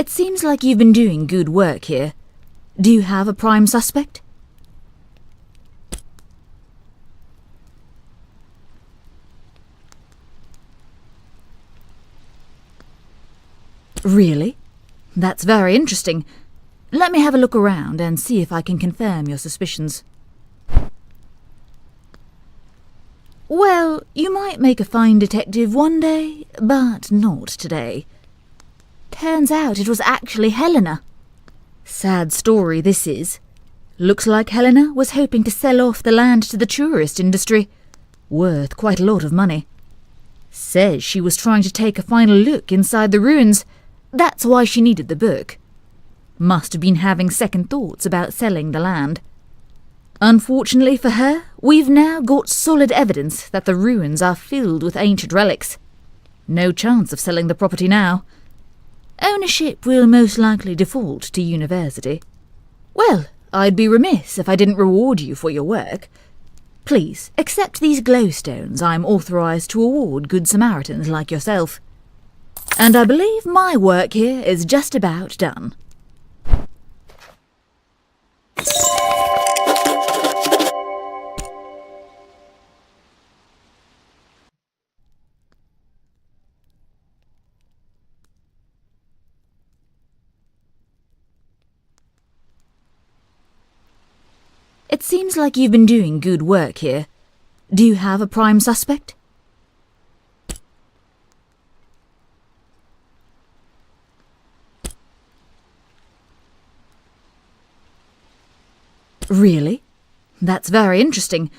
It seems like you've been doing good work here. Do you have a prime suspect? Really? That's very interesting. Let me have a look around and see if I can confirm your suspicions. Well, you might make a fine detective one day, but not today. Turns out it was actually Helena. Sad story this is. Looks like Helena was hoping to sell off the land to the tourist industry. Worth quite a lot of money. Says she was trying to take a final look inside the ruins. That's why she needed the book. Must have been having second thoughts about selling the land. Unfortunately for her, we've now got solid evidence that the ruins are filled with ancient relics. No chance of selling the property now. Ownership will most likely default to university. Well, I'd be remiss if I didn't reward you for your work. Please, accept these glowstones I'm authorised to award Good Samaritans like yourself. And I believe my work here is just about done. It seems like you've been doing good work here. Do you have a prime suspect? Really? That's very interesting.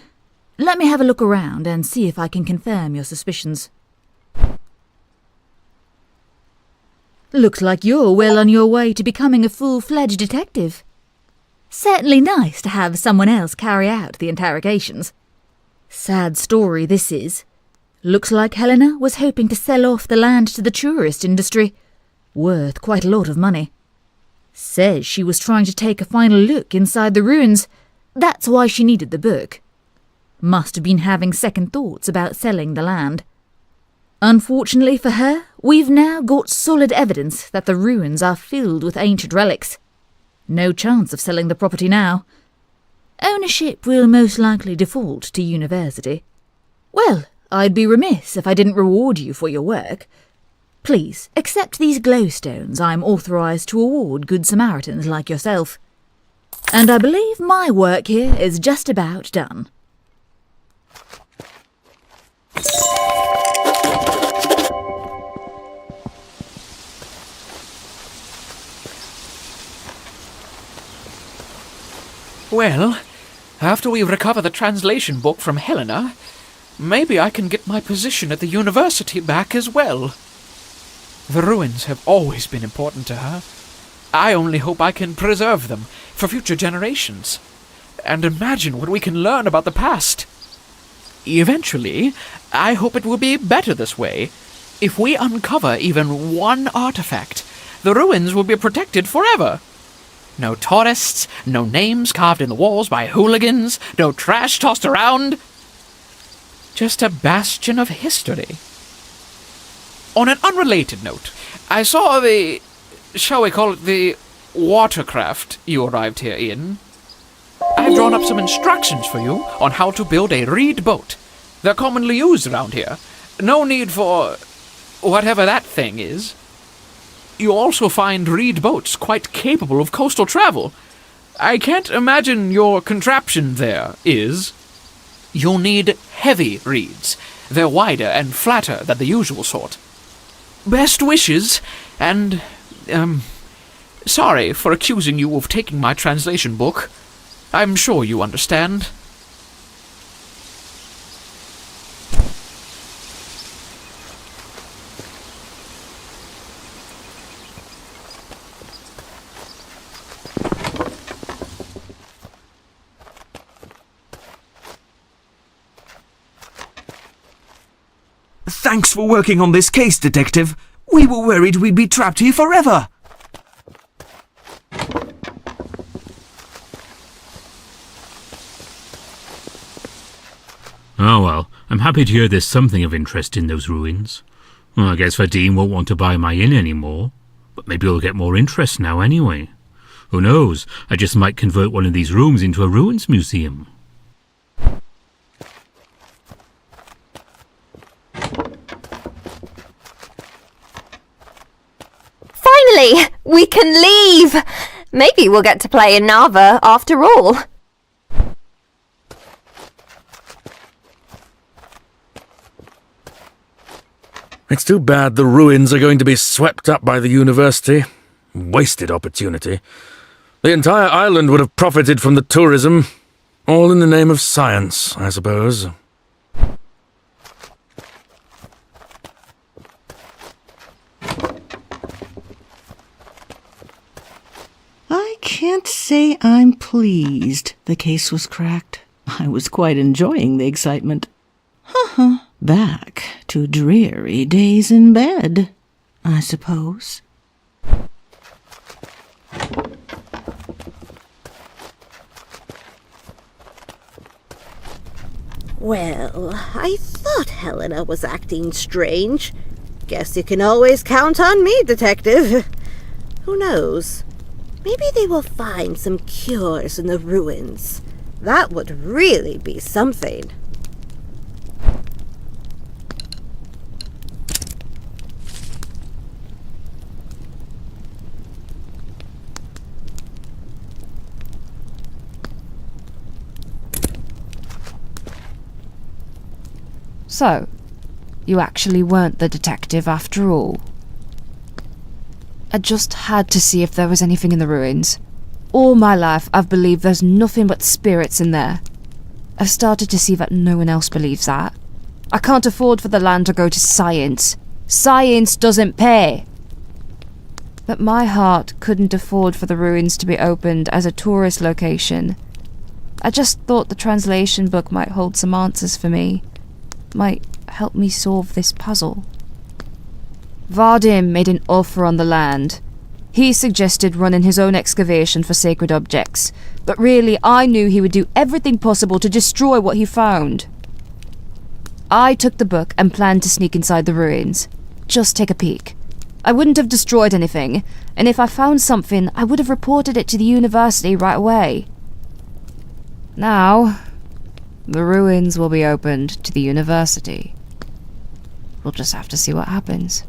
Let me have a look around and see if I can confirm your suspicions. Looks like you're well on your way to becoming a full-fledged detective. Certainly nice to have someone else carry out the interrogations. Sad story this is. Looks like Helena was hoping to sell off the land to the tourist industry. Worth quite a lot of money. Says she was trying to take a final look inside the ruins. That's why she needed the book. Must have been having second thoughts about selling the land. Unfortunately for her, we've now got solid evidence that the ruins are filled with ancient relics. No chance of selling the property now. Ownership will most likely default to university. Well, I'd be remiss if I didn't reward you for your work. Please, accept these glowstones I'm authorised to award Good Samaritans like yourself. And I believe my work here is just about done. Well, after we recover the translation book from Helena, maybe I can get my position at the university back as well. The ruins have always been important to her. I only hope I can preserve them for future generations, and imagine what we can learn about the past. Eventually, I hope it will be better this way. If we uncover even one artifact, the ruins will be protected forever. No tourists, no names carved in the walls by hooligans, no trash tossed around. Just a bastion of history. On an unrelated note, I saw shall we call it the watercraft you arrived here in. I've drawn up some instructions for you on how to build a reed boat. They're commonly used around here. No need for whatever that thing is. You also find reed boats quite capable of coastal travel. I can't imagine your contraption there is. You'll need heavy reeds. They're wider and flatter than the usual sort. Best wishes, and, sorry for accusing you of taking my translation book. I'm sure you understand. Thanks for working on this case, Detective. We were worried we'd be trapped here forever. Oh well, I'm happy to hear there's something of interest in those ruins. Well, I guess Vadim won't want to buy my inn anymore. But maybe you'll get more interest now anyway. Who knows? I just might convert one of these rooms into a ruins museum. Finally! We can leave! Maybe we'll get to play in Nava after all. It's too bad the ruins are going to be swept up by the university. Wasted opportunity. The entire island would have profited from the tourism. All in the name of science, I suppose. I can't say I'm pleased the case was cracked. I was quite enjoying the excitement. Back to dreary days in bed, I suppose. Well, I thought Helena was acting strange. Guess you can always count on me, Detective. Who knows? Maybe they will find some cures in the ruins. That would really be something. So, you actually weren't the detective after all. I just had to see if there was anything in the ruins. All my life I've believed there's nothing but spirits in there. I've started to see that no one else believes that. I can't afford for the land to go to science. Science doesn't pay. But my heart couldn't afford for the ruins to be opened as a tourist location. I just thought the translation book might hold some answers for me. Might help me solve this puzzle. Vadim made an offer on the land. He suggested running his own excavation for sacred objects, but really I knew he would do everything possible to destroy what he found. I took the book and planned to sneak inside the ruins. Just take a peek. I wouldn't have destroyed anything, and if I found something, I would have reported it to the university right away. Now, the ruins will be opened to the university. We'll just have to see what happens.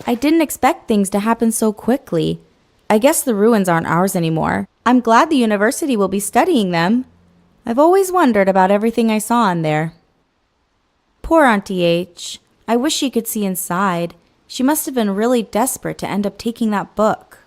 I didn't expect things to happen so quickly. I guess the ruins aren't ours anymore. I'm glad the university will be studying them. I've always wondered about everything I saw in there. Poor Auntie H. I wish she could see inside. She must have been really desperate to end up taking that book.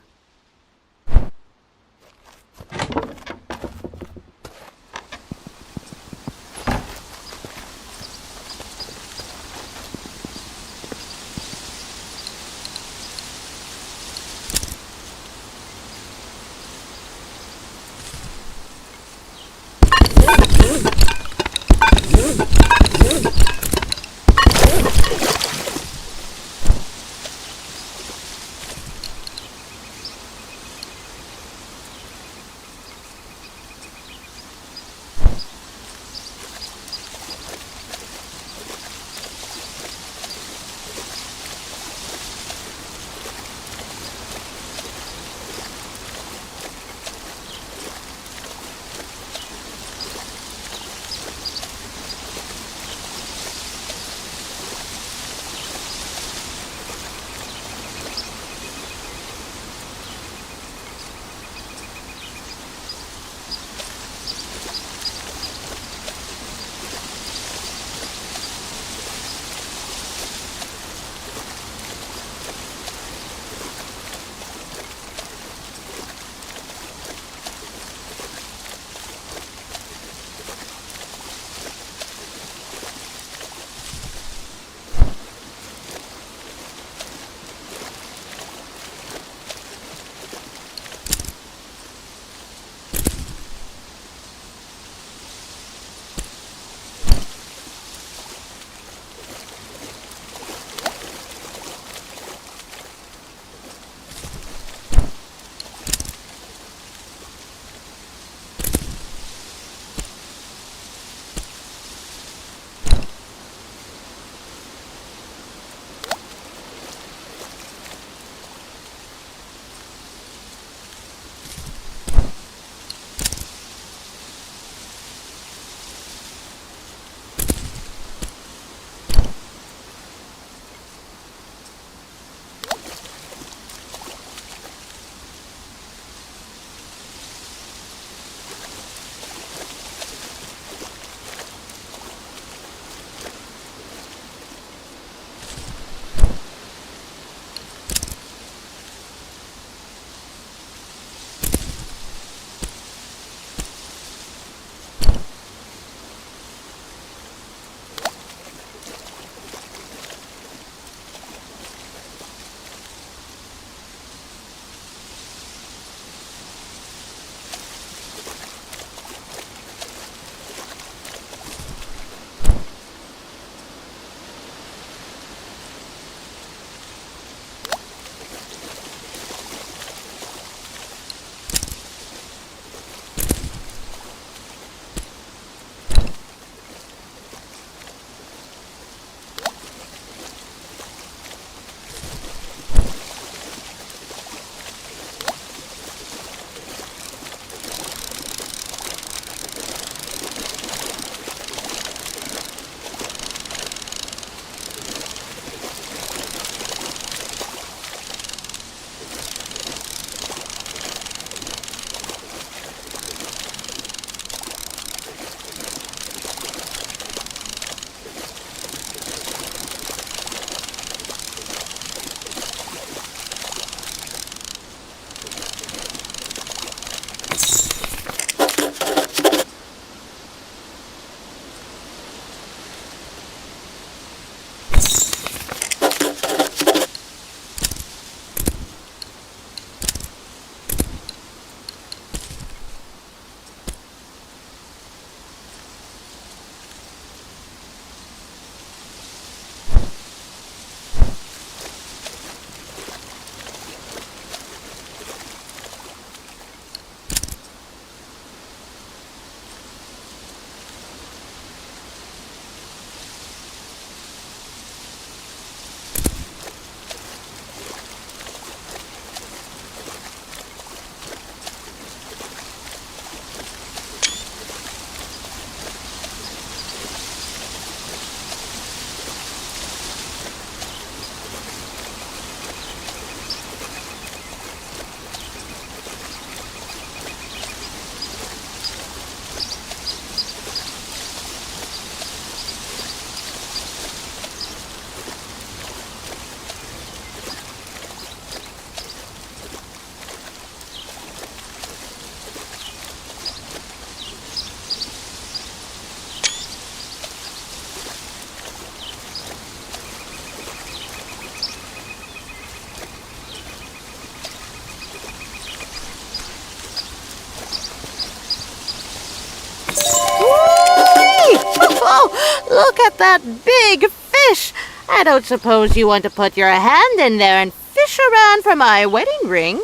Look at that big fish! I don't suppose you want to put your hand in there and fish around for my wedding ring?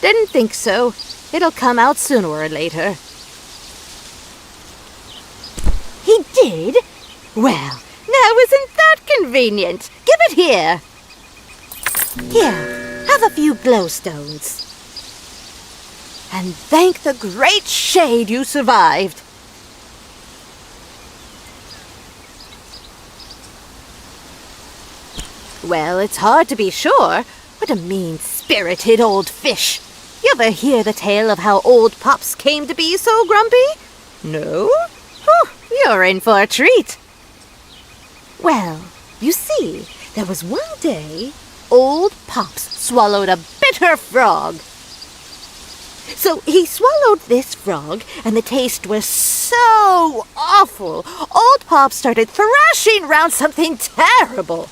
Didn't think so. It'll come out sooner or later. He did? Well, now isn't that convenient? Give it here. Here, have a few glowstones. And thank the great shade you survived. Well, it's hard to be sure. What a mean-spirited old fish. You ever hear the tale of how old Pops came to be so grumpy? No? Whew, you're in for a treat. Well, you see, there was one day old Pops swallowed a bitter frog. So he swallowed this frog, and the taste was so awful, old Pops started thrashing round something terrible.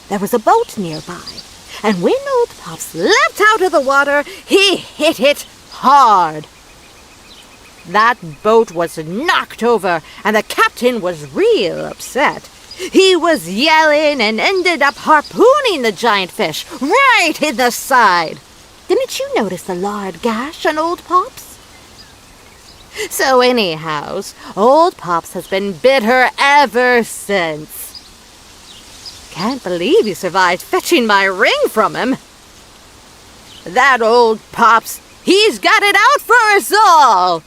There was a boat nearby, and when old Pops leapt out of the water, he hit it hard. That boat was knocked over, and the captain was real upset. He was yelling and ended up harpooning the giant fish right in the side. Didn't you notice the lard gash on old Pops? So anyhows, old Pops has been bitter ever since. Can't believe you survived fetching my ring from him. That old Pops, he's got it out for us all.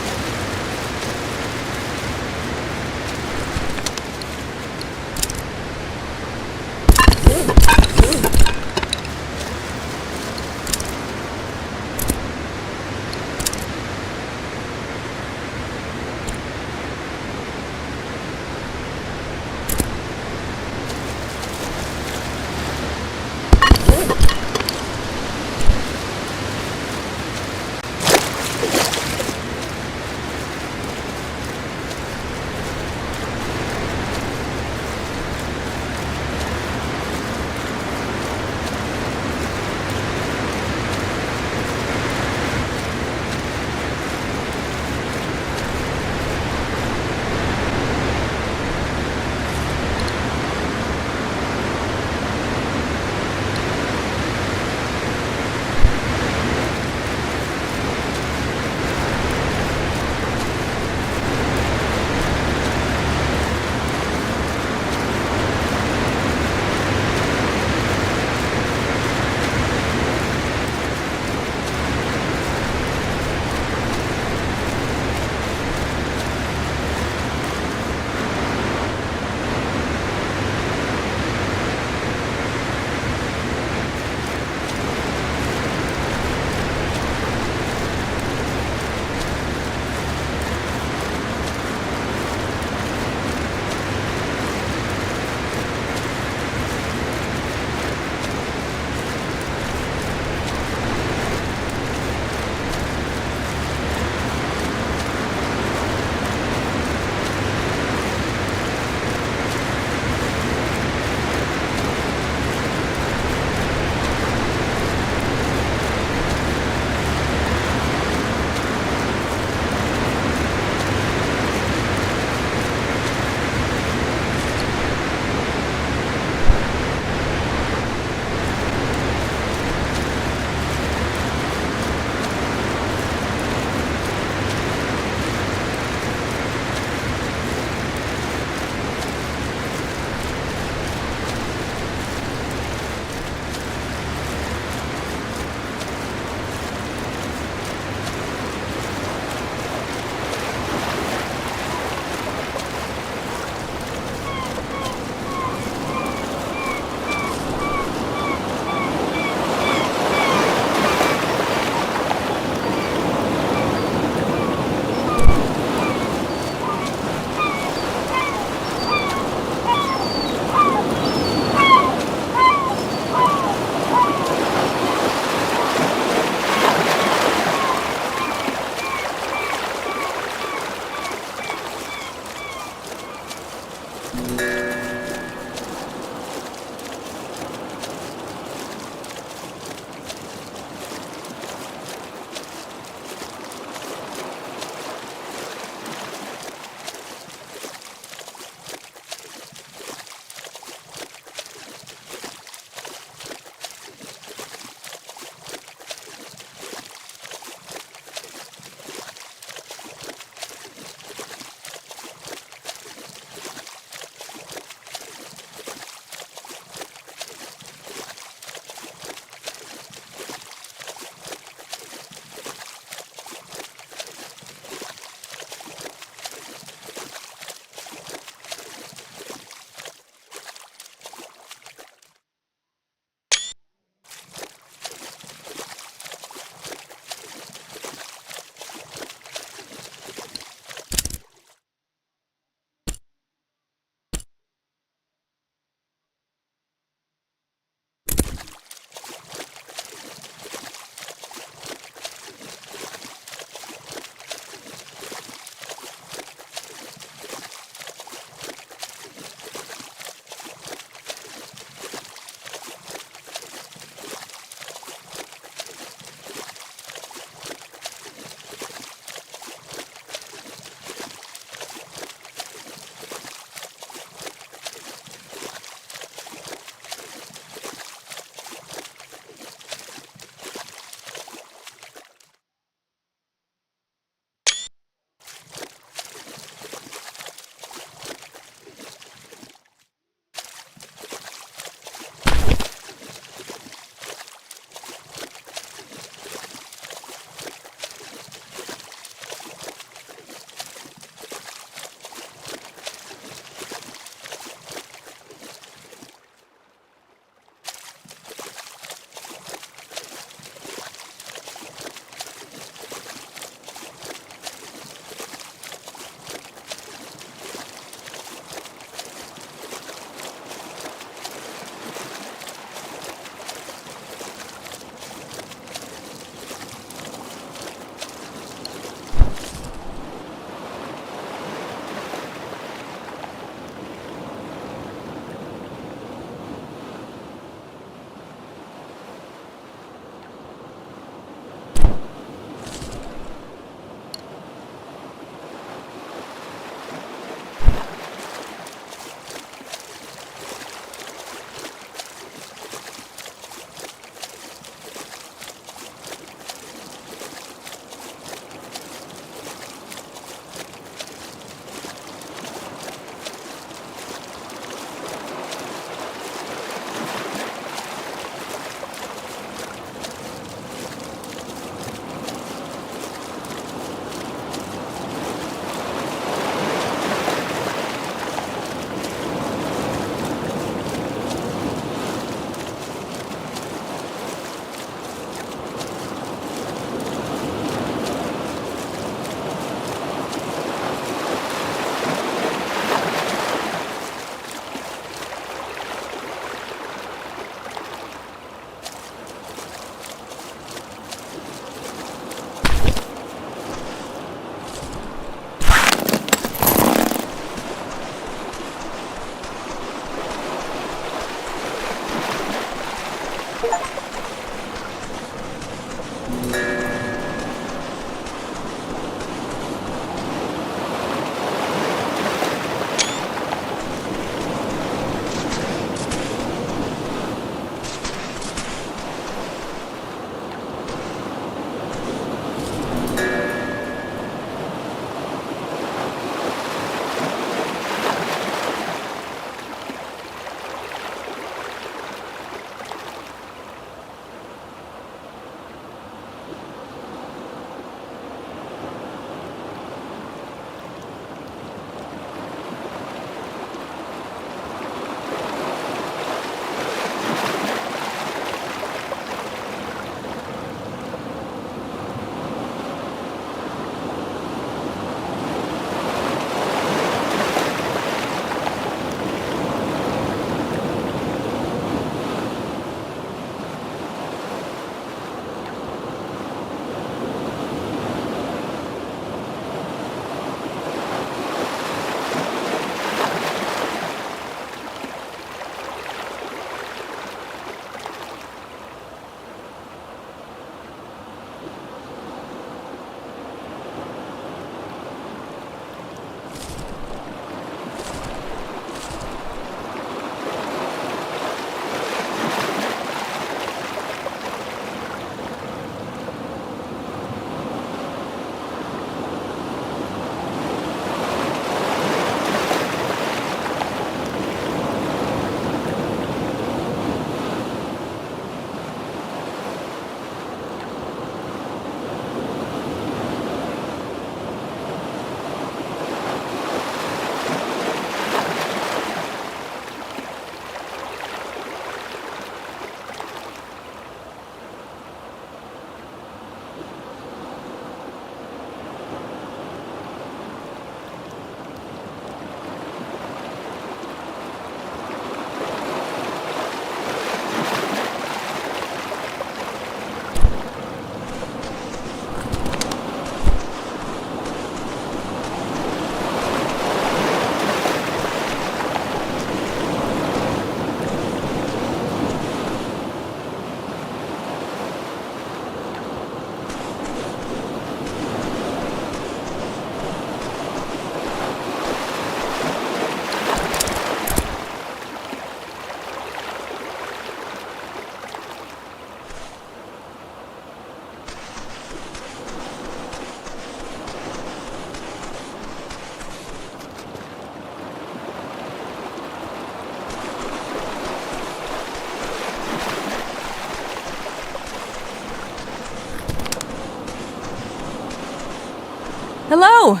Hello!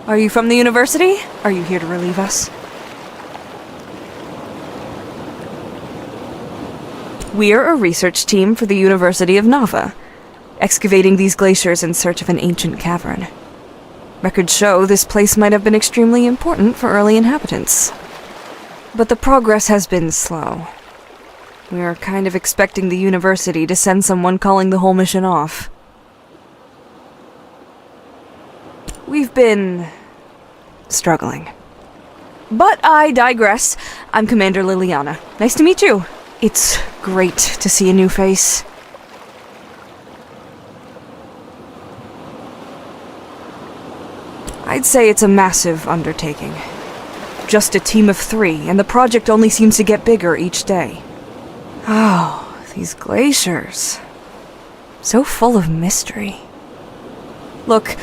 Are you from the university? Are you here to relieve us? We're a research team for the University of Nava, excavating these glaciers in search of an ancient cavern. Records show this place might have been extremely important for early inhabitants. But the progress has been slow. We are kind of expecting the university to send someone calling the whole mission off. We've been struggling. But I digress. I'm Commander Liliana. Nice to meet you. It's great to see a new face. I'd say it's a massive undertaking. Just a team of 3, and the project only seems to get bigger each day. Oh, these glaciers. So full of mystery. Look,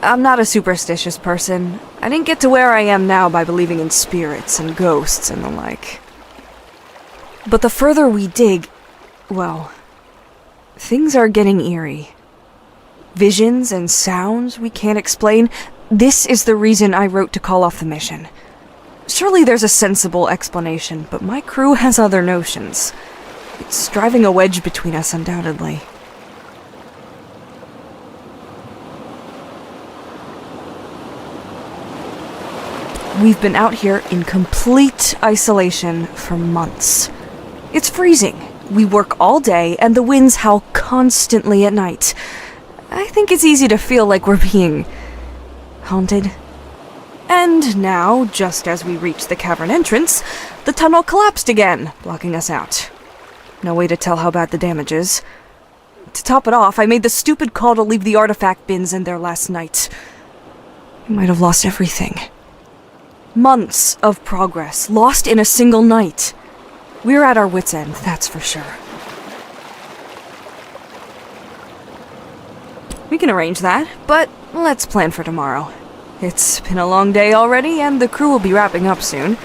I'm not a superstitious person. I didn't get to where I am now by believing in spirits and ghosts and the like. But the further we dig, well, things are getting eerie. Visions and sounds we can't explain. This is the reason I wrote to call off the mission. Surely there's a sensible explanation, but my crew has other notions. It's driving a wedge between us, undoubtedly. We've been out here in complete isolation for months. It's freezing. We work all day, and the winds howl constantly at night. I think it's easy to feel like we're being haunted. And now, just as we reach the cavern entrance, the tunnel collapsed again, blocking us out. No way to tell how bad the damage is. To top it off, I made the stupid call to leave the artifact bins in there last night. We might have lost everything. Months of progress, lost in a single night. We're at our wits' end, that's for sure. We can arrange that, but let's plan for tomorrow. It's been a long day already, and the crew will be wrapping up soon.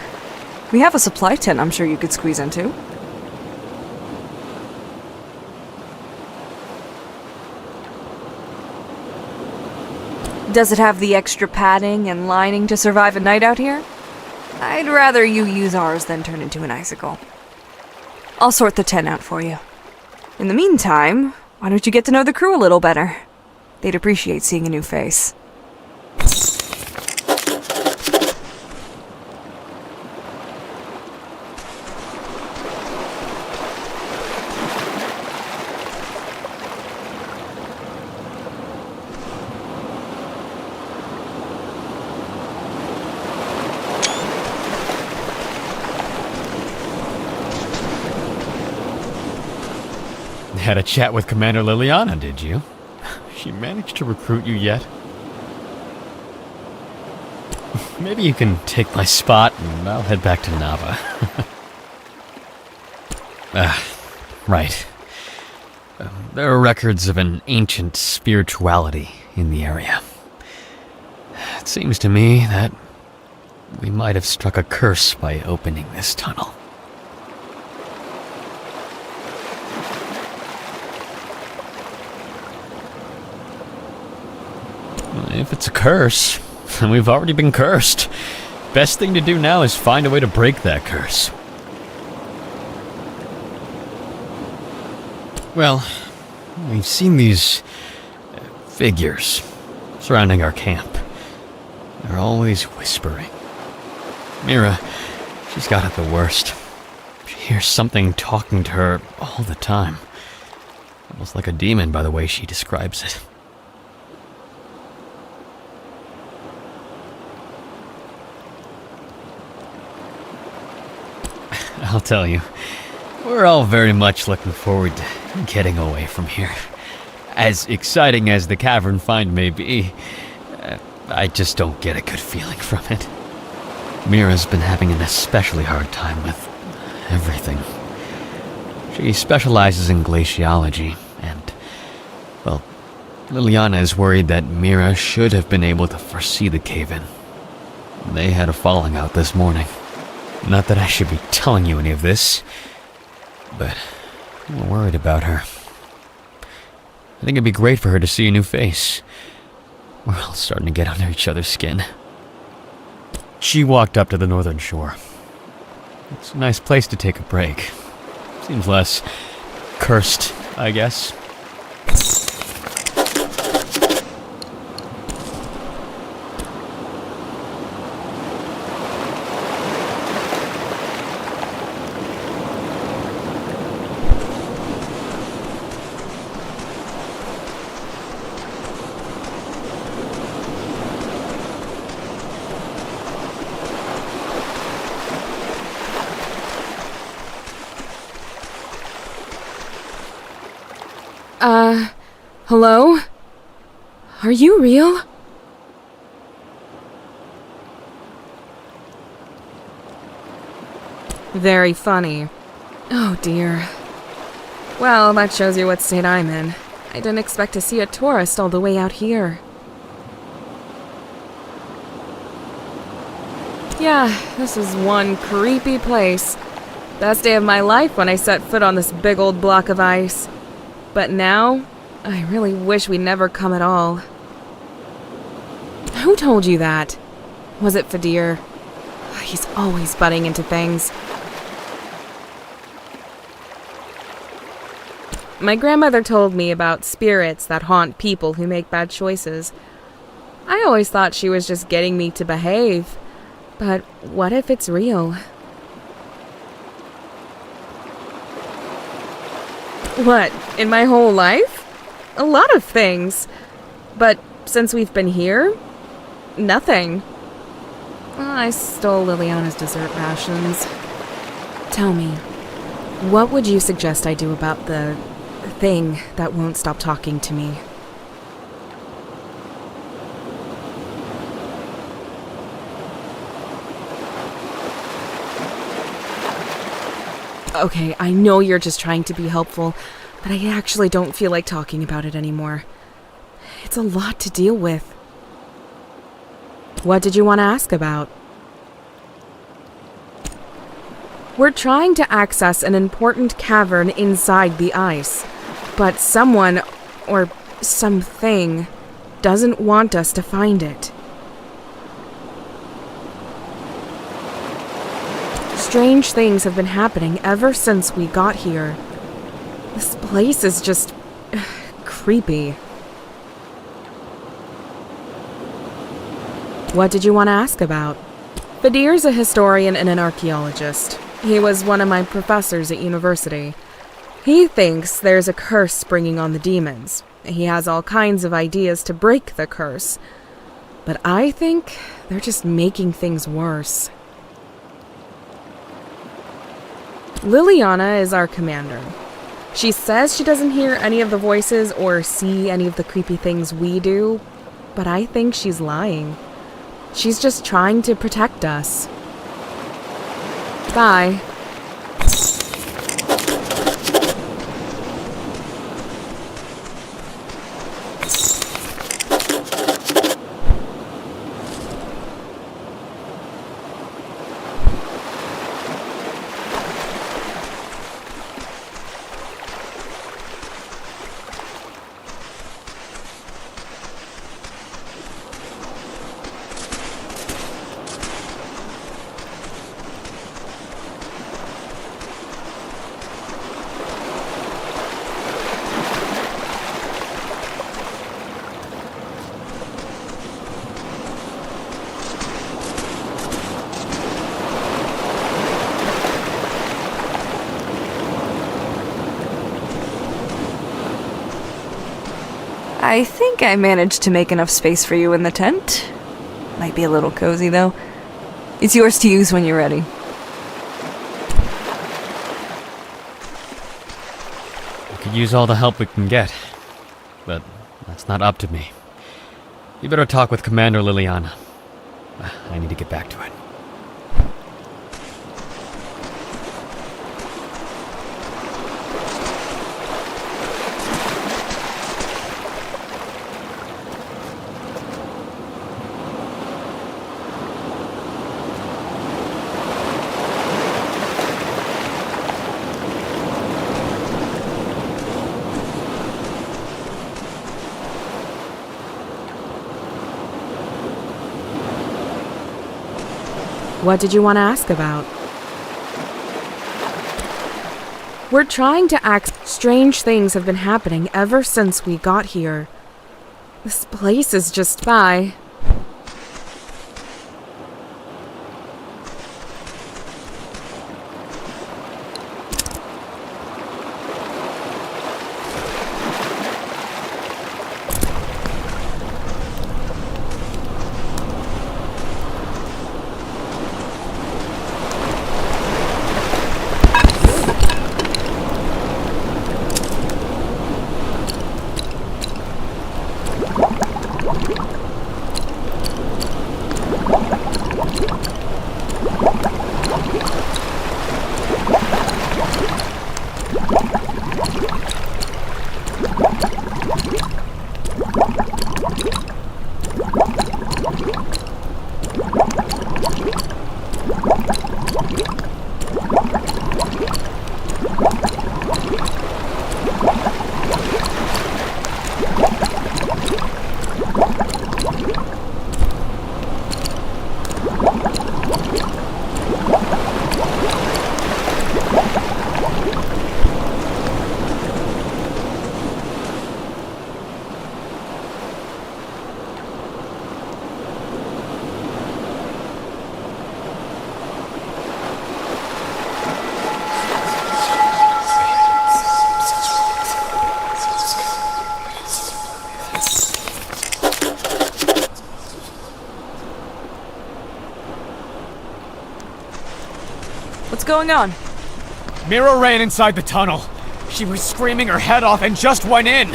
We have a supply tent I'm sure you could squeeze into. Does it have the extra padding and lining to survive a night out here? I'd rather you use ours than turn into an icicle. I'll sort the tent out for you. In the meantime, why don't you get to know the crew a little better? They'd appreciate seeing a new face. Had a chat with Commander Liliana, did you? She managed to recruit you yet? Maybe you can take my spot and I'll head back to Nava. Right. There are records of an ancient spirituality in the area. It seems to me that we might have struck a curse by opening this tunnel. If it's a curse, then we've already been cursed. Best thing to do now is find a way to break that curse. Well, we've seen these figures surrounding our camp. They're always whispering. Mira, she's got it the worst. She hears something talking to her all the time. Almost like a demon by the way she describes it. I'll tell you, we're all very much looking forward to getting away from here. As exciting as the cavern find may be, I just don't get a good feeling from it. Mira's been having an especially hard time with everything. She specializes in glaciology, and, well, Liliana is worried that Mira should have been able to foresee the cave-in. They had a falling out this morning. Not that I should be telling you any of this, but I'm worried about her. I think it'd be great for her to see a new face. We're all starting to get under each other's skin. She walked up to the northern shore. It's a nice place to take a break. Seems less cursed, I guess. Hello? Are you real? Very funny. Oh dear. Well, that shows you what state I'm in. I didn't expect to see a tourist all the way out here. Yeah, this is one creepy place. Best day of my life when I set foot on this big old block of ice. But now, I really wish we'd never come at all. Who told you that? Was it Fadir? He's always butting into things. My grandmother told me about spirits that haunt people who make bad choices. I always thought she was just getting me to behave. But what if it's real? What, in my whole life? A lot of things. But since we've been here, nothing. I stole Liliana's dessert rations. Tell me, What would you suggest I do about the thing that won't stop talking to me? Okay, I know you're just trying to be helpful, but I actually don't feel like talking about it anymore. It's a lot to deal with. What did you want to ask about? We're trying to access an important cavern inside the ice, but someone, or something, doesn't want us to find it. Strange things have been happening ever since we got here. This place is just creepy. What did you want to ask about? Fadir's a historian and an archaeologist. He was one of my professors at university. He thinks there's a curse springing on the demons. He has all kinds of ideas to break the curse. But I think they're just making things worse. Liliana is our commander. She says she doesn't hear any of the voices or see any of the creepy things we do, but I think she's lying. She's just trying to protect us. Bye. I think I managed to make enough space for you in the tent. Might be a little cozy, though. It's yours to use when you're ready. We could use all the help we can get, but that's not up to me. You better talk with Commander Liliana. I need to get back to it. What did you want to ask about? We're trying to act. Strange things have been happening ever since we got here. This place is just... Bye. What's going on? Mira ran inside the tunnel. She was screaming her head off and just went in.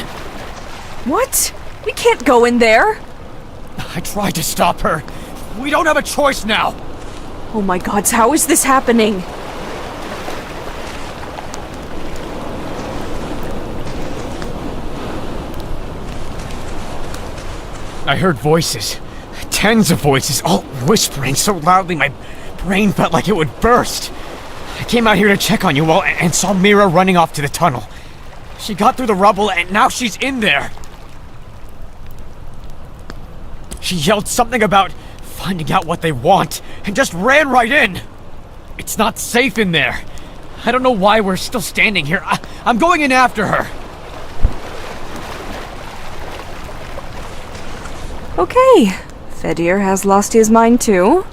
What? We can't go in there. I tried to stop her. We don't have a choice now. Oh my gods, how is this happening? I heard voices. Tens of voices, all whispering so loudly my brain felt like it would burst. I came out here to check on you all and saw Mira running off to the tunnel. She got through the rubble and now she's in there. She yelled something about finding out what they want and just ran right in. It's not safe in there. I don't know why we're still standing here. I'm going in after her. Okay, Fedir has lost his mind too.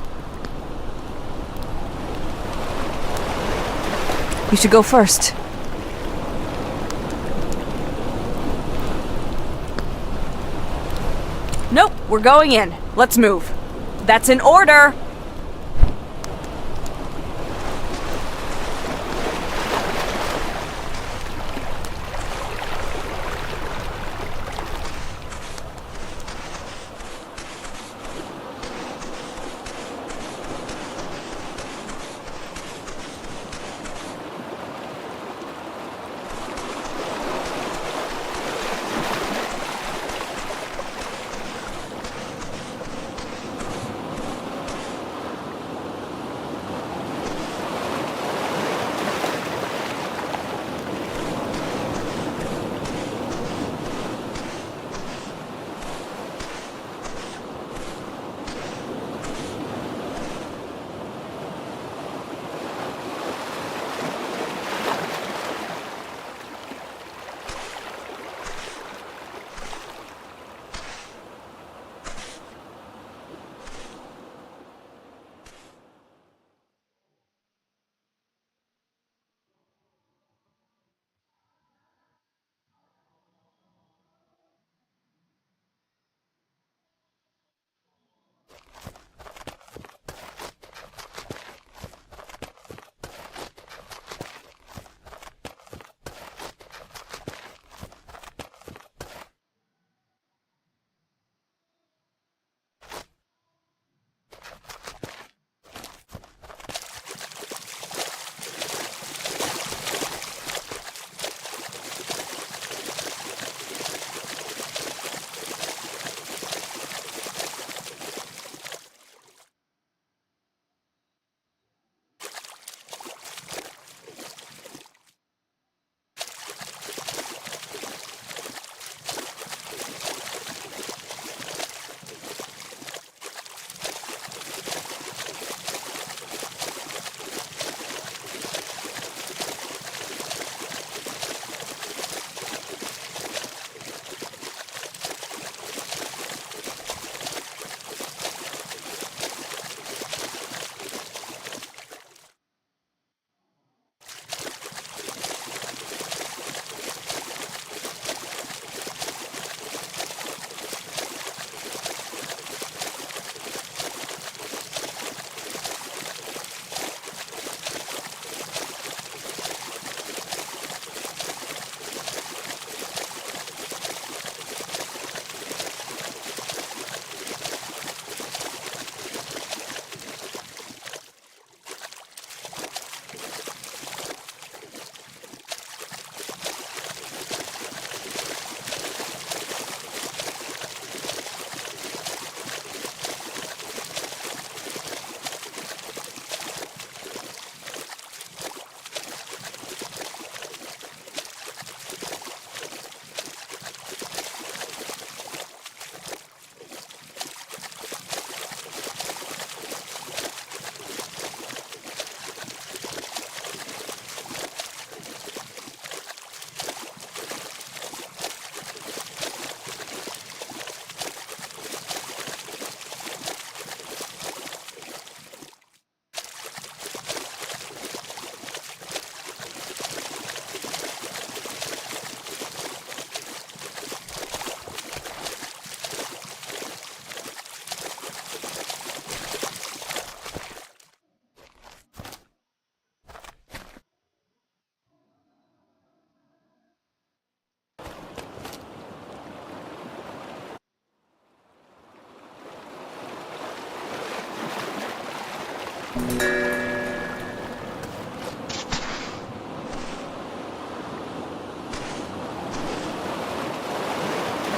You should go first. Nope, we're going in. Let's move. That's an order!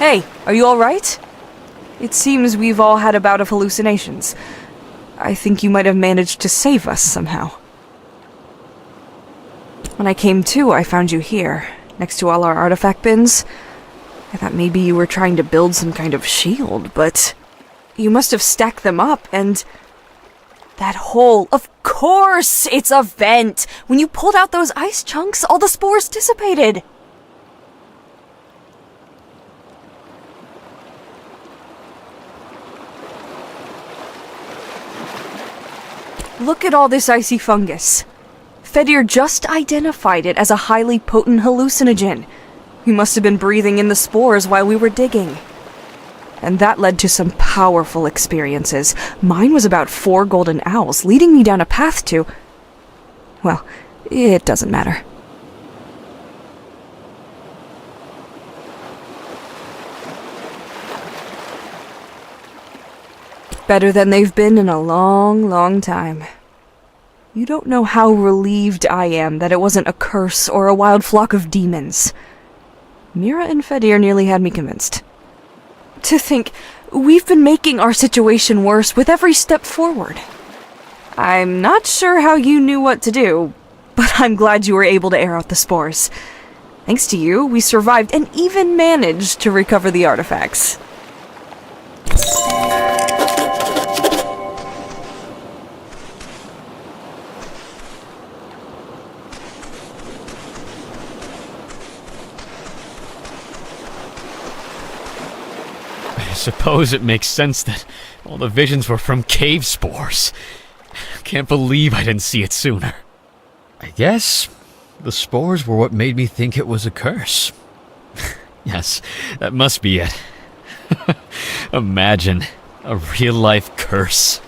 Hey, are you alright? It seems we've all had a bout of hallucinations. I think you might have managed to save us somehow. When I came to, I found you here, next to all our artifact bins. I thought maybe you were trying to build some kind of shield, but you must have stacked them up, and that hole, of course, it's a vent. When you pulled out those ice chunks, all the spores dissipated. Look at all this icy fungus. Fedir just identified it as a highly potent hallucinogen. We must have been breathing in the spores while we were digging. And that led to some powerful experiences. Mine was about 4 golden owls, leading me down a path to... Well, it doesn't matter. Better than they've been in a long, long time. You don't know how relieved I am that it wasn't a curse or a wild flock of demons. Mira and Fedir nearly had me convinced. To think, we've been making our situation worse with every step forward. I'm not sure how you knew what to do, but I'm glad you were able to air out the spores. Thanks to you, we survived and even managed to recover the artifacts. I suppose it makes sense that all the visions were from cave spores. Can't believe I didn't see it sooner. I guess the spores were what made me think it was a curse. Yes, that must be it. Imagine a real-life curse.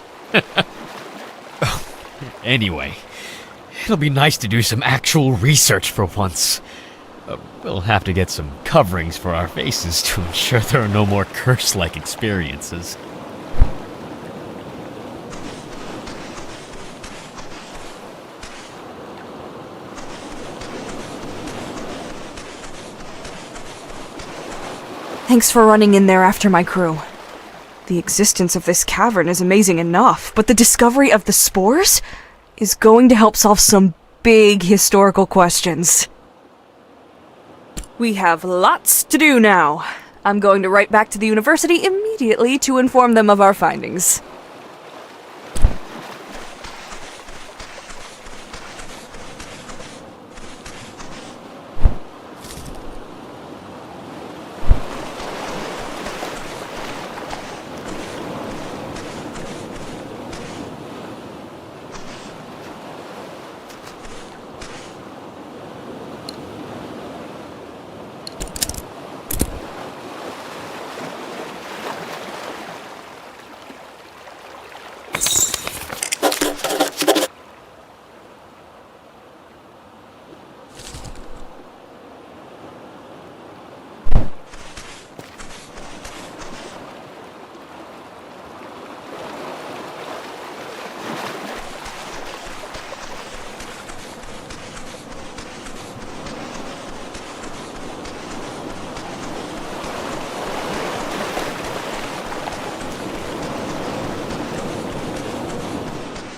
Anyway, it'll be nice to do some actual research for once. We'll have to get some coverings for our faces to ensure there are no more curse-like experiences. Thanks for running in there after my crew. The existence of this cavern is amazing enough, but the discovery of the spores is going to help solve some big historical questions. We have lots to do now. I'm going to write back to the university immediately to inform them of our findings.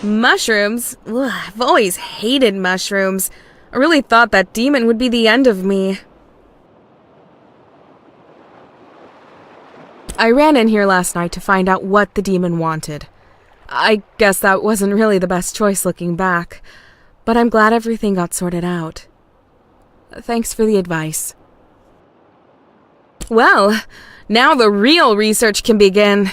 Mushrooms? Ugh, I've always hated mushrooms. I really thought that demon would be the end of me. I ran in here last night to find out what the demon wanted. I guess that wasn't really the best choice looking back, but I'm glad everything got sorted out. Thanks for the advice. Well, now the real research can begin.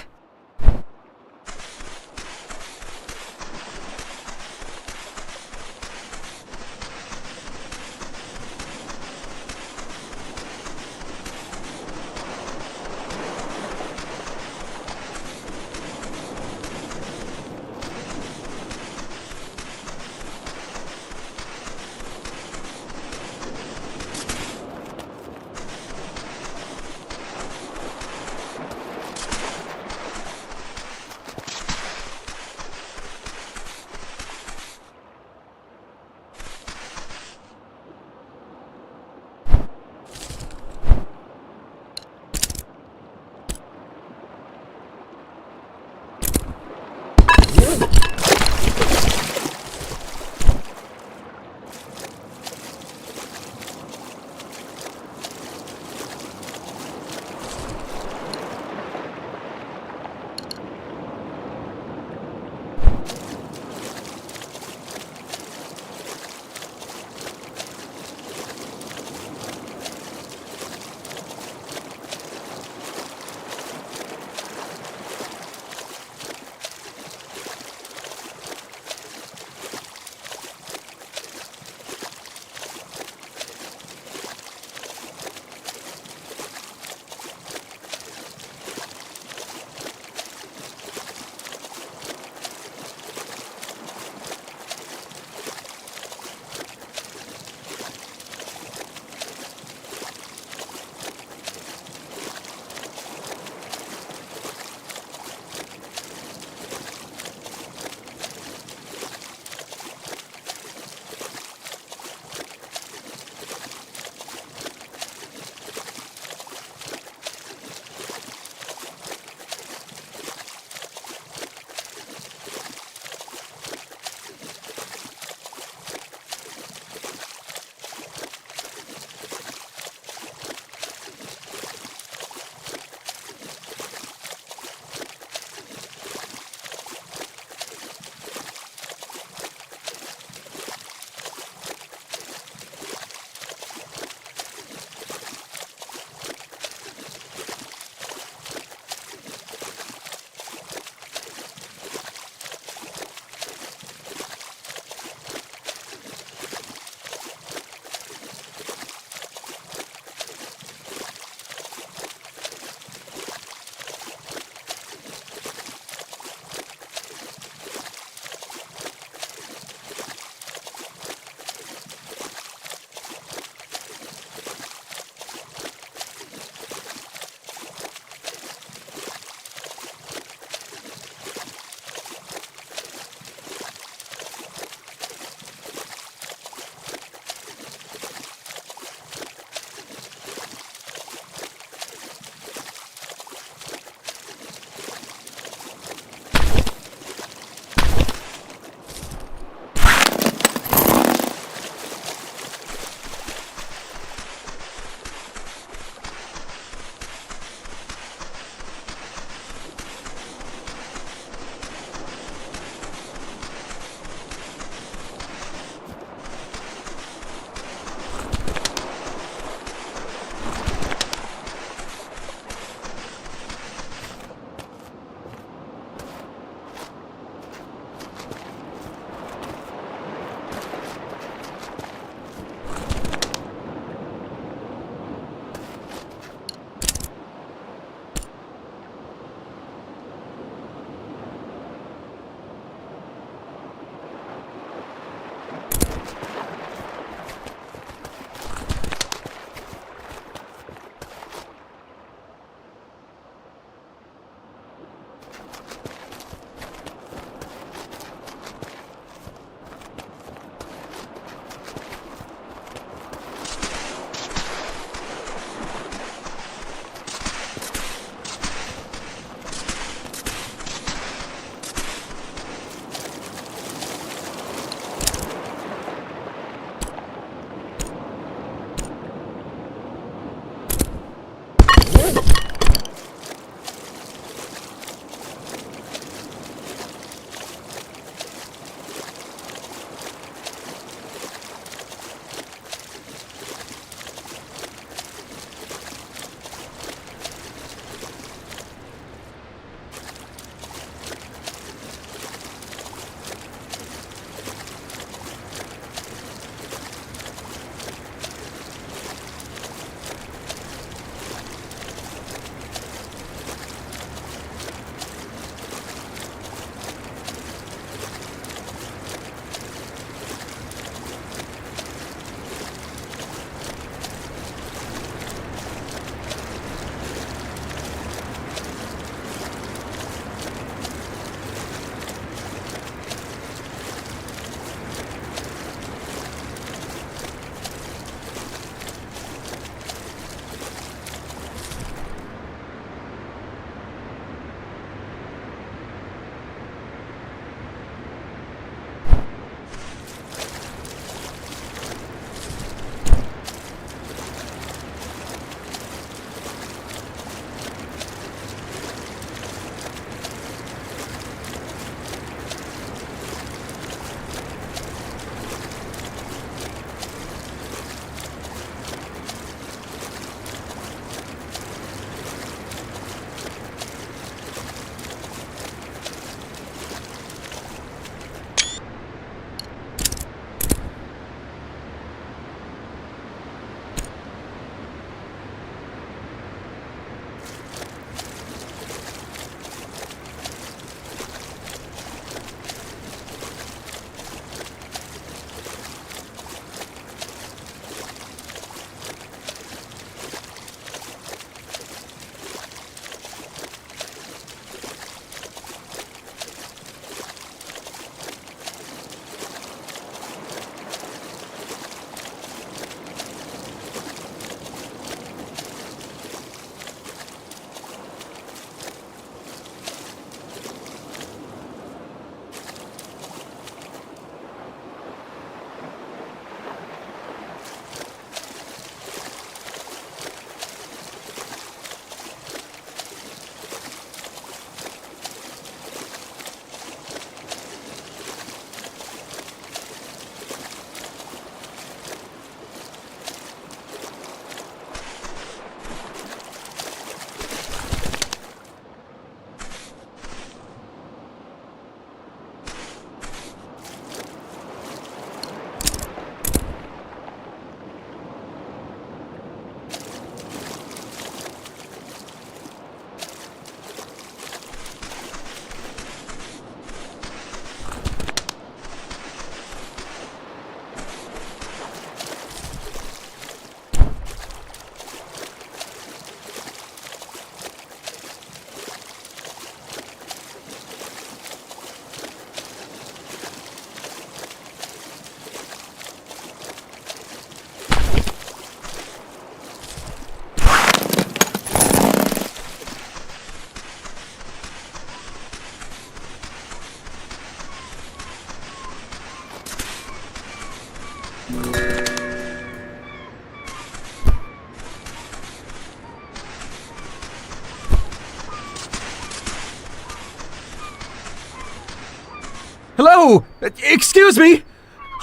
No! Excuse me!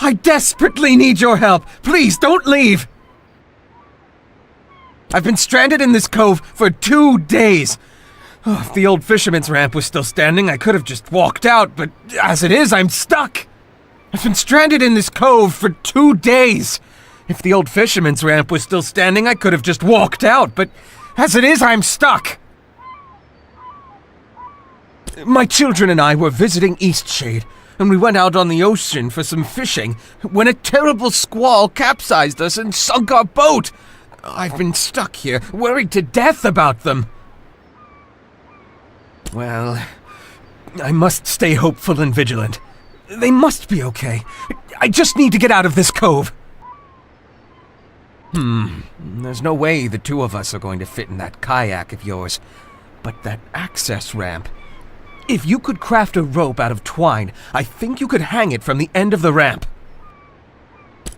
I desperately need your help. Please, don't leave. I've been stranded in this cove for 2 days. Oh, if the old fisherman's ramp was still standing, I could have just walked out, but as it is, I'm stuck. I've been stranded in this cove for 2 days. If the old fisherman's ramp was still standing, I could have just walked out, but as it is, I'm stuck. My children and I were visiting Eastshade, and we went out on the ocean for some fishing when a terrible squall capsized us and sunk our boat. I've been stuck here, worried to death about them. Well, I must stay hopeful and vigilant. They must be okay. I just need to get out of this cove. There's no way the two of us are going to fit in that kayak of yours. But that access ramp... If you could craft a rope out of twine, I think you could hang it from the end of the ramp.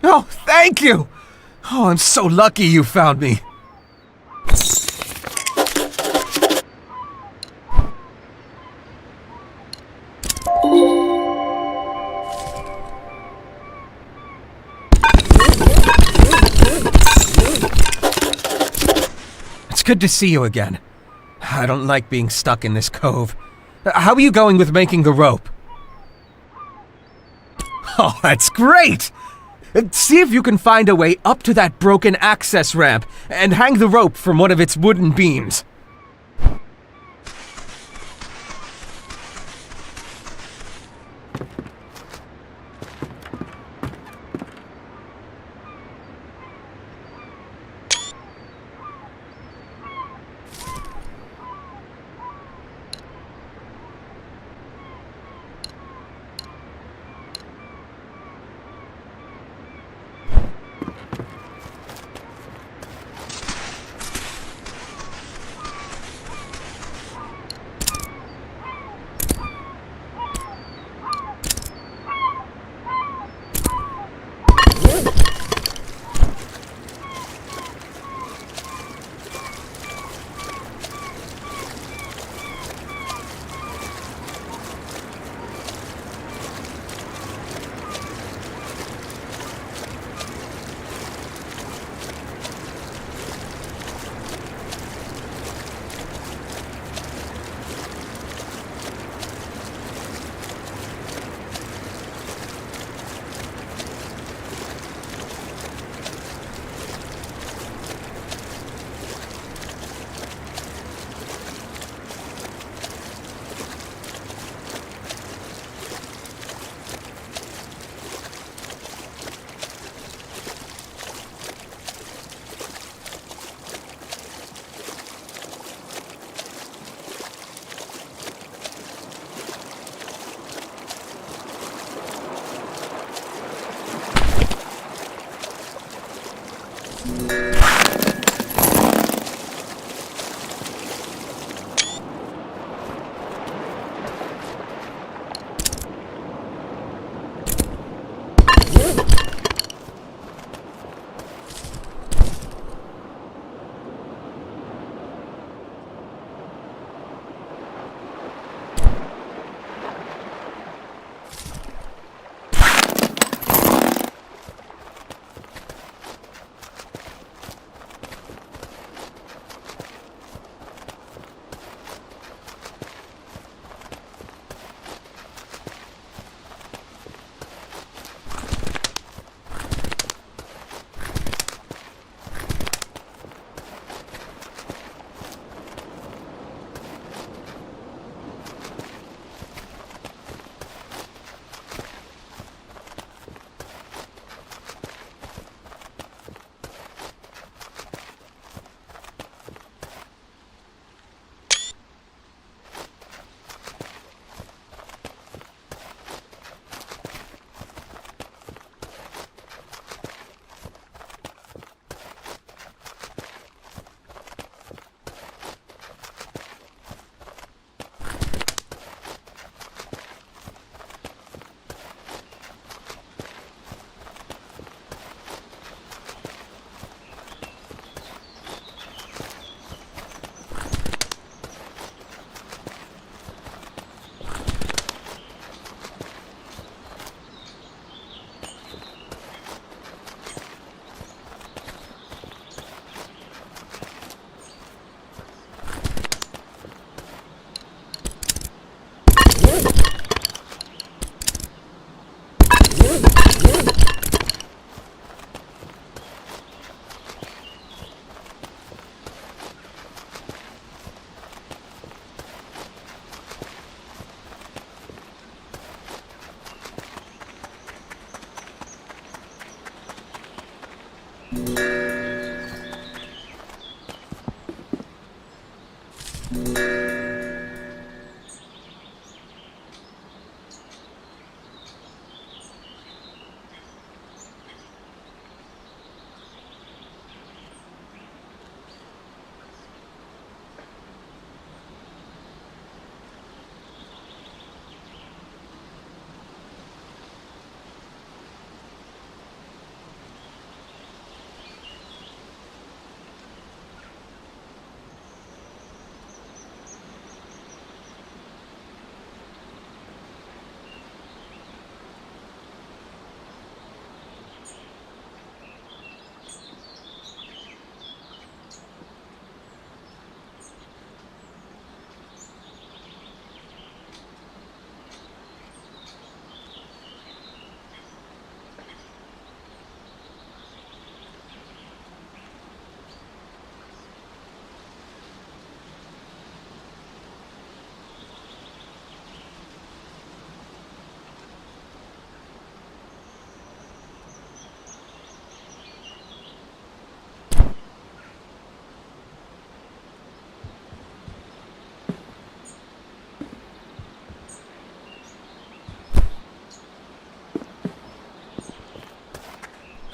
Oh, thank you! Oh, I'm so lucky you found me. It's good to see you again. I don't like being stuck in this cove. How are you going with making the rope? Oh, that's great! See if you can find a way up to that broken access ramp and hang the rope from one of its wooden beams.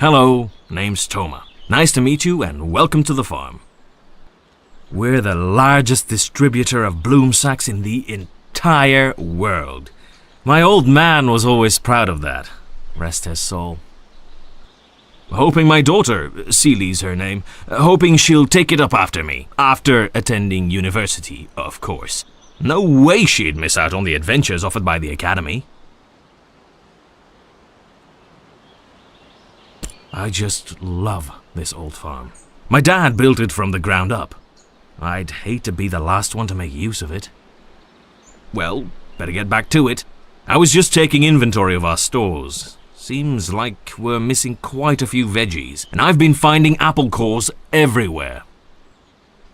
Hello, name's Toma. Nice to meet you and welcome to the farm. We're the largest distributor of bloom sacks in the entire world. My old man was always proud of that. Rest his soul. Hoping my daughter, Ceilie's her name, hoping she'll take it up after me. After attending university, of course. No way she'd miss out on the adventures offered by the academy. I just love this old farm. My dad built it from the ground up. I'd hate to be the last one to make use of it. Well, better get back to it. I was just taking inventory of our stores. Seems like we're missing quite a few veggies, and I've been finding apple cores everywhere.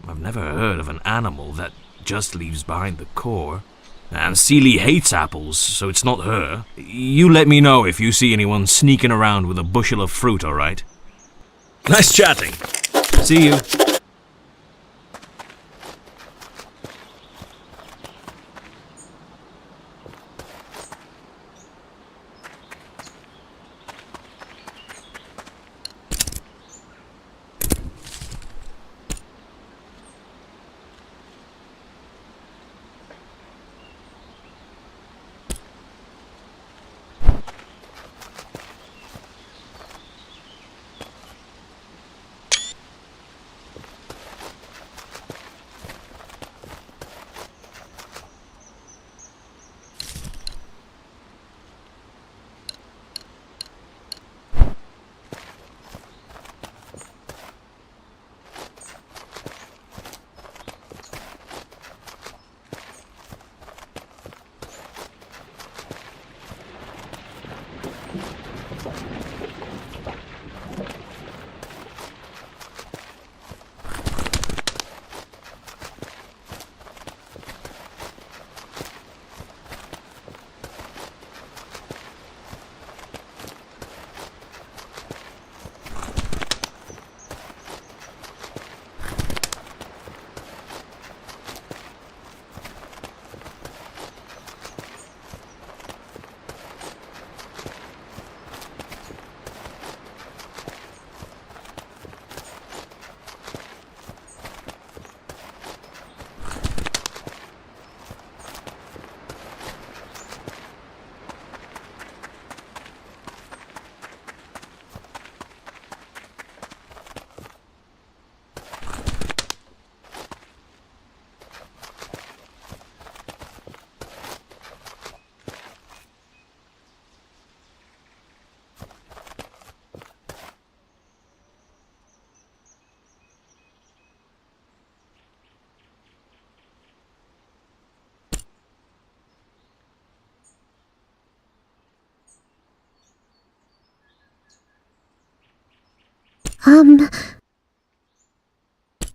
I've never heard of an animal that just leaves behind the core. And Celie hates apples, so it's not her. You let me know if you see anyone sneaking around with a bushel of fruit, alright? Nice chatting. See you.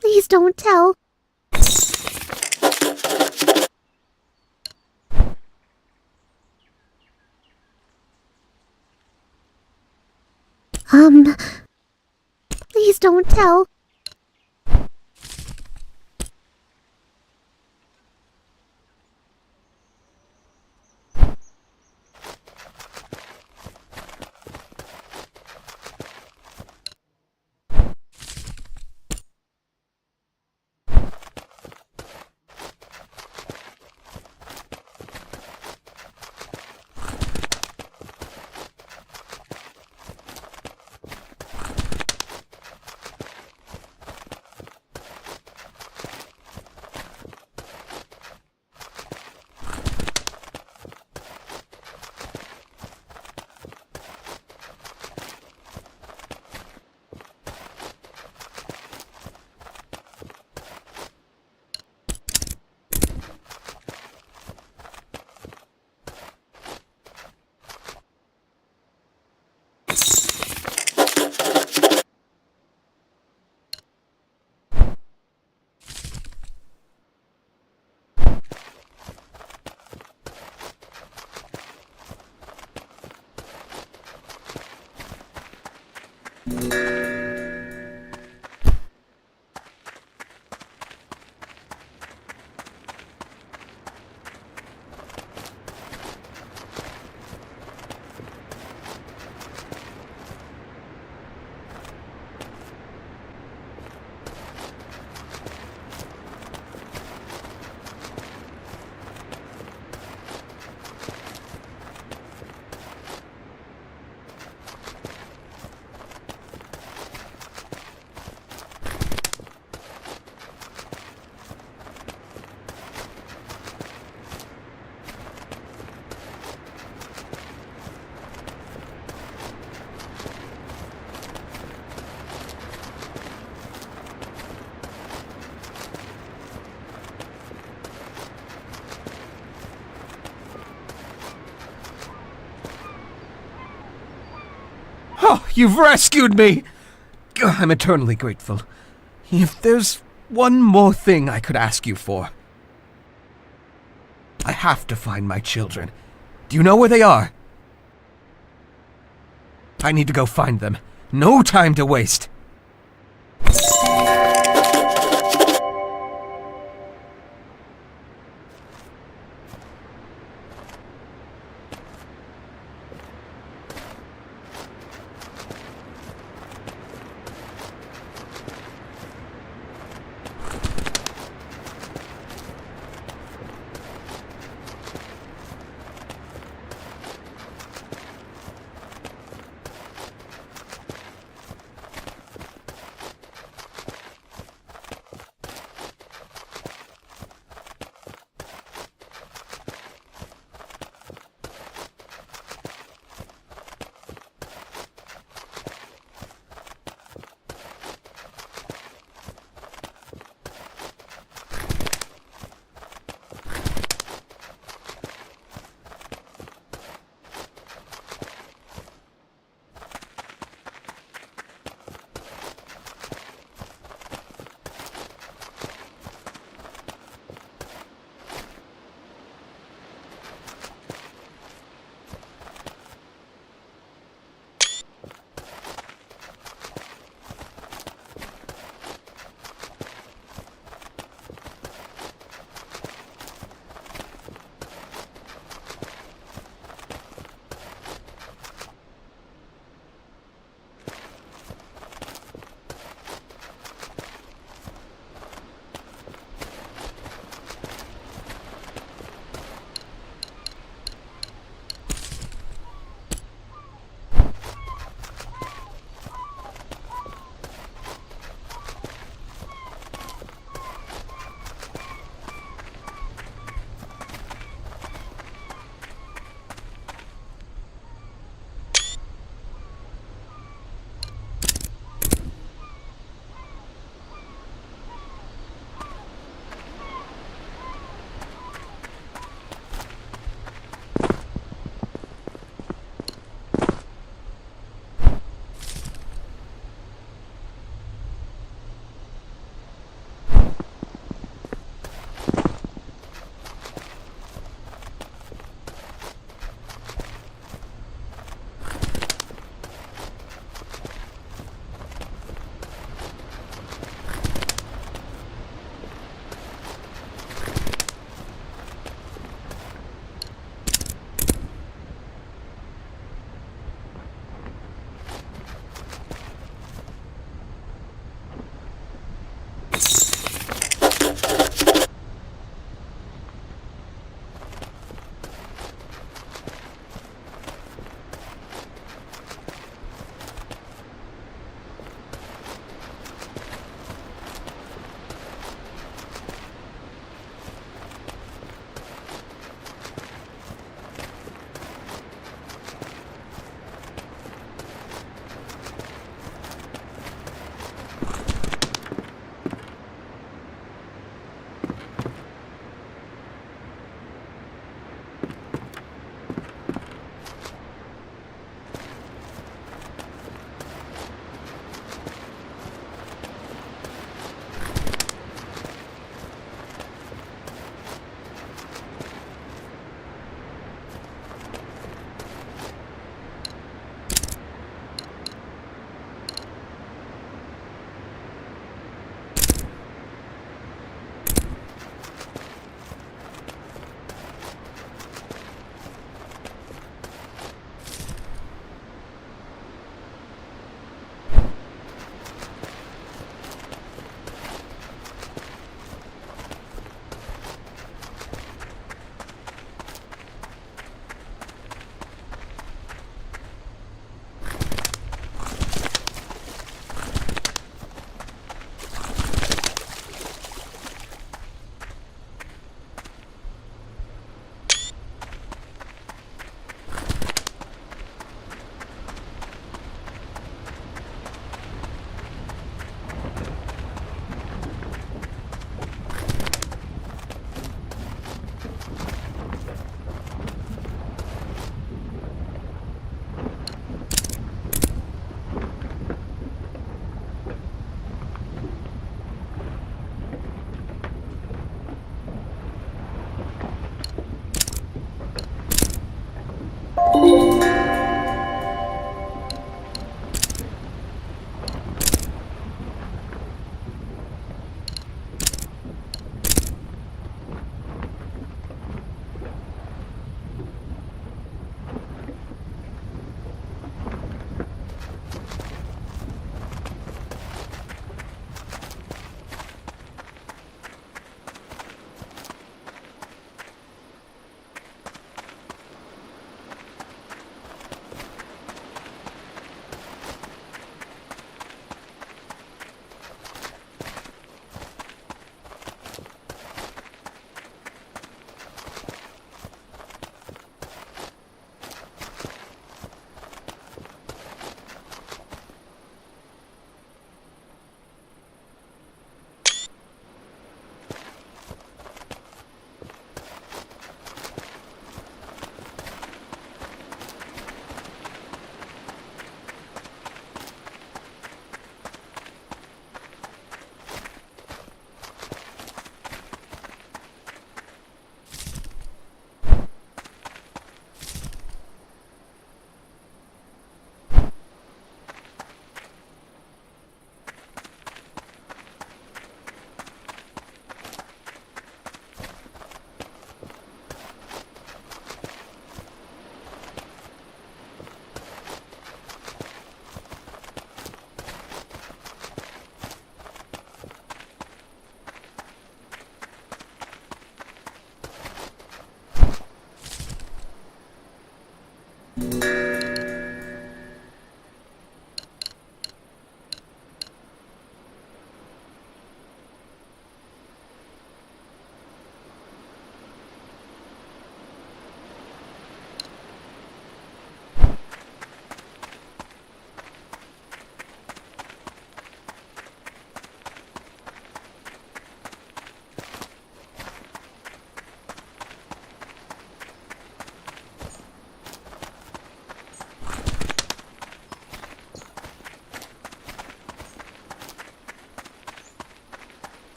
Please don't tell. Please don't tell. Oh, you've rescued me! I'm eternally grateful. If there's one more thing I could ask you for. I have to find my children. Do you know where they are? I need to go find them. No time to waste.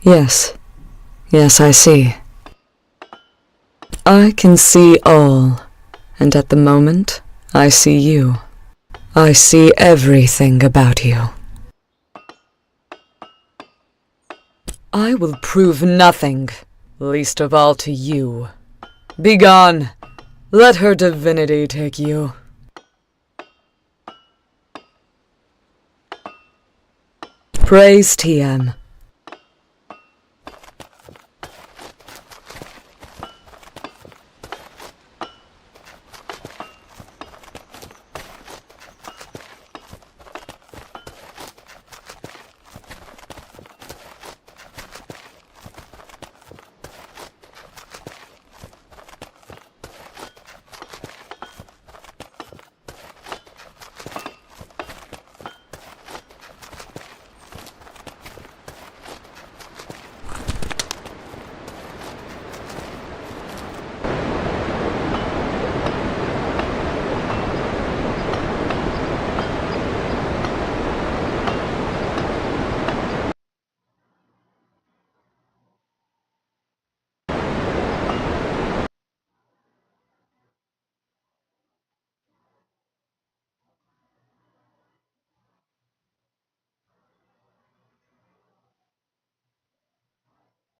Yes. Yes, I see. I can see all, and at the moment, I see you. I see everything about you. I will prove nothing, least of all to you. Begone! Let her divinity take you. Praise TM.